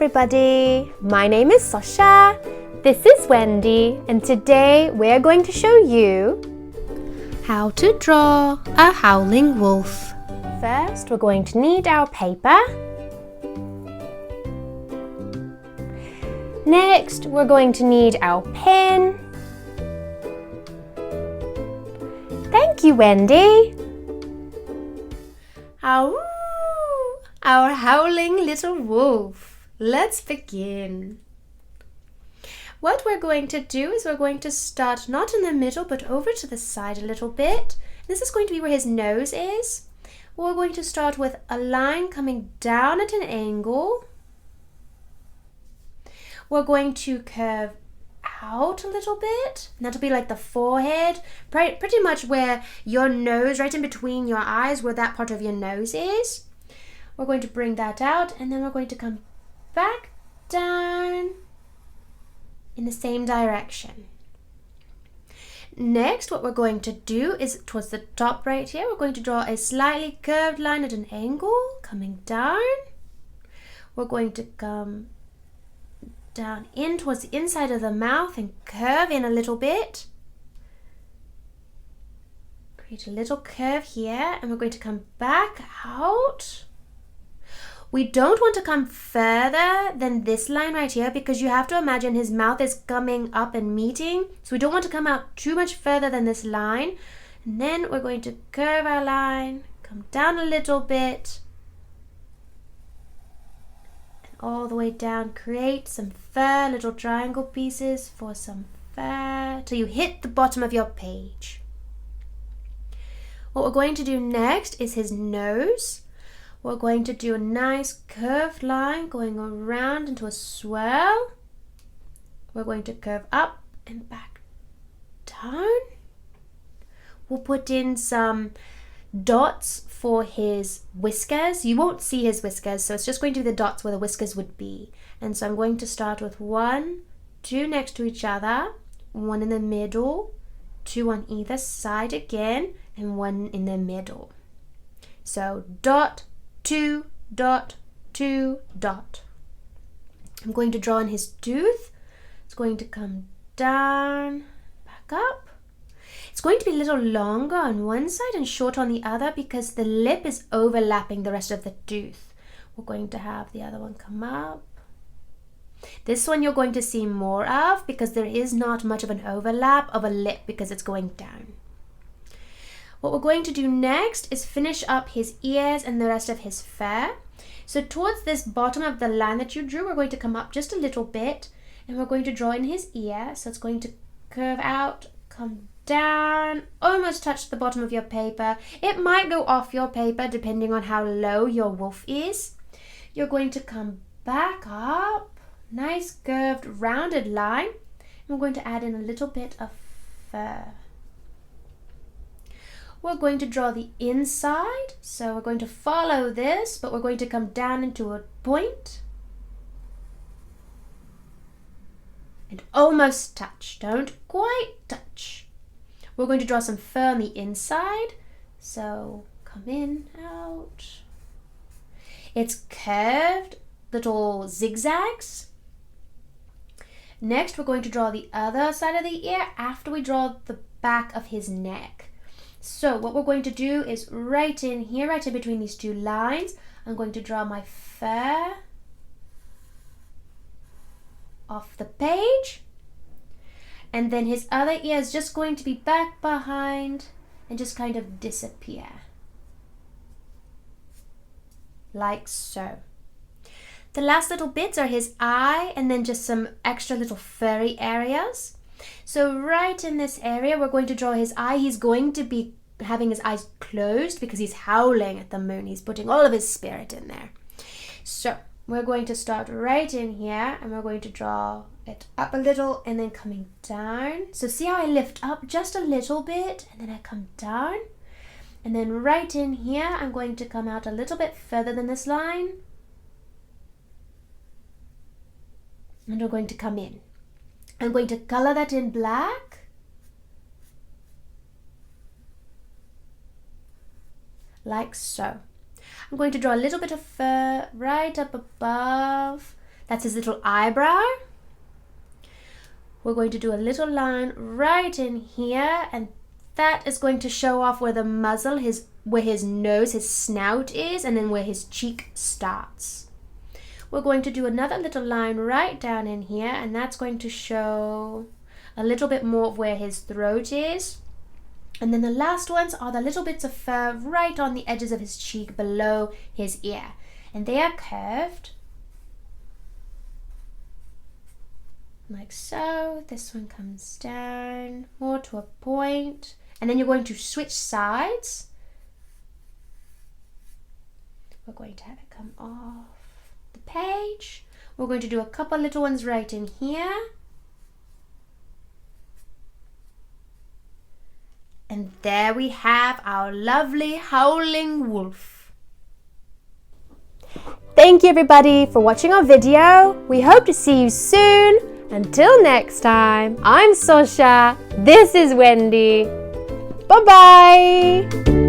everybody, my name is Sasha, this is Wendy, and today we're going to show you how to draw a howling wolf. First, we're going to need our paper. Next, we're going to need our pen. Thank you, Wendy. Our howling little wolf. Let's begin. What we're going to do is we're going to start not in the middle but over to the side a little bit. This is going to be where his nose is. We're going to start with a line coming down at an angle. We're going to curve out a little bit. And that'll be like the forehead, pretty much where your nose, right in between your eyes, where that part of your nose is. We're going to bring that out and then we're going to come back down in the same direction. Next, what we're going to do is towards the top right here, we're going to draw a slightly curved line at an angle coming down. We're going to come down in towards the inside of the mouth and curve in a little bit. Create a little curve here and we're going to come back out. We don't want to come further than this line right here because you have to imagine his mouth is coming up and meeting. So we don't want to come out too much further than this line. And then we're going to curve our line, come down a little bit, and all the way down. Create some fur, little triangle pieces for some fur till you hit the bottom of your page. What we're going to do next is his nose. We're going to do a nice curved line going around into a swirl. We're going to curve up and back down. We'll put in some dots for his whiskers. You won't see his whiskers, so it's just going to be the dots where the whiskers would be. And so I'm going to start with 1, 2 next to each other, 1 in the middle, 2 on either side again, and 1 in the middle. So dot, 2, dot, 2, dot. I'm going to draw in his tooth. It's going to come down, back up. It's going to be a little longer on one side and short on the other because the lip is overlapping the rest of the tooth. We're going to have the other one come up. This one you're going to see more of because there is not much of an overlap of a lip because it's going down. What we're going to do next is finish up his ears and the rest of his fur. So towards this bottom of the line that you drew, we're going to come up just a little bit and we're going to draw in his ear. So it's going to curve out, come down, almost touch the bottom of your paper. It might go off your paper depending on how low your wolf is. You're going to come back up, nice curved rounded line. And we're going to add in a little bit of fur. We're going to draw the inside, so we're going to follow this, but we're going to come down into a point and almost touch. Don't quite touch. We're going to draw some fur on the inside, so come in, out. It's curved, little zigzags. Next, we're going to draw the other side of the ear after we draw the back of his neck. So what we're going to do is right in here, right in between these two lines, I'm going to draw my fur off the page. And then his other ear is just going to be back behind and just kind of disappear. Like so. The last little bits are his eye and then just some extra little furry areas. So right in this area, we're going to draw his eye. He's going to be having his eyes closed because he's howling at the moon. He's putting all of his spirit in there. So we're going to start right in here and we're going to draw it up a little and then coming down. So see how I lift up just a little bit and then I come down. And then right in here, I'm going to come out a little bit further than this line. And we're going to come in. I'm going to color that in black. Like so. I'm going to draw a little bit of fur right up above That's his little eyebrow. We're going to do a little line right in here, and that is going to show off where the muzzle, where his nose, his snout is, and then where his cheek starts. We're going to do another little line right down in here, and that's going to show a little bit more of where his throat is. And then the last ones are the little bits of fur right on the edges of his cheek below his ear. And they are curved. Like so. This one comes down more to a point. And then you're going to switch sides. We're going to have it come off the page. We're going to do a couple little ones right in here. And there we have our lovely howling wolf. Thank you everybody for watching our video. We hope to see you soon. Until next time, I'm Sosha. This is Wendy. Bye-bye.